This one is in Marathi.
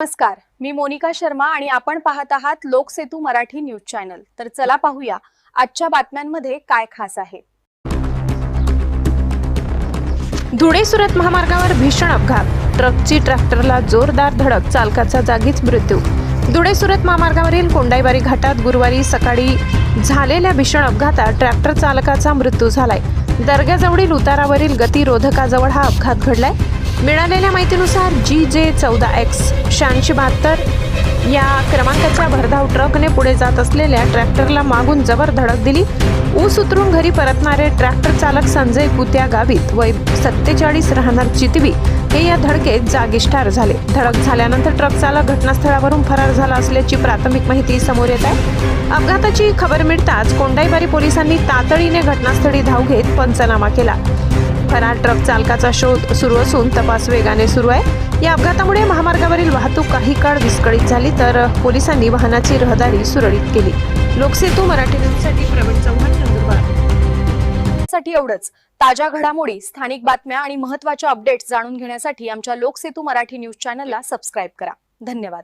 नमस्कार, मी मोनिका शर्मा आणि आपण पाहत आहात लोकसेतू मराठी न्यूज चॅनल। तर चला पाहूया आजच्या बातम्यांमध्ये काय खास आहे। धुळे सुरत महामार्गावर भीषण अपघात, ट्रकची ट्रॅक्टरला जोरदार धडक, चालकाचा जागीच मृत्यू। धुळे सुरत महामार्गावरील कोंडाईबारी घाटात गुरुवारी सकाळी झालेल्या भीषण अपघातात ट्रॅक्टर चालकाचा मृत्यू झालाय। दर्ग्याजवळील उतारावरील गतिरोधकाजवळ हा अपघात घडलाय। मिळालेल्या माहितीनुसार GJ14X 8672 या क्रमांकाच्या भरधाव ट्रकने पुढे जात असलेल्या ट्रॅक्टरला मागून जबर धडक दिली। ऊस उतरून घरी परतणारे ट्रॅक्टर चालक संजय कुत्या गावित वय 47 राहणार चितवी हे या धडकेत जागीच ठार झाले। धडक झाल्यानंतर ट्रक चालक घटनास्थळावरून फरार झाला असल्याची प्राथमिक माहिती समोर येत आहे। अपघाताची खबर मिळताच कोंडाईबारी पोलिसांनी तातडीने घटनास्थळी धाव घेत पंचनामा केला। फरार ट्रक चालकाचा शोध सुरू असून तपास वेगाने सुरू आहे। या अपघातामुळे महामार्गावरील वाहतूक काही काळ विस्कळीत झाली, तर पोलिसांनी वाहनाची रहदारी सुरळीत केली। लोकसेतू मराठी न्यूजसाठी प्रवीण चव्हाण, नंदुरबार। साठी एवढंच। ताज्या घडामोडी, स्थानिक बातम्या आणि महत्त्वाच्या अपडेट्स जाणून घेण्यासाठी आमच्या लोकसेतू मराठी न्यूज चॅनलला सबस्क्राइब करा। धन्यवाद।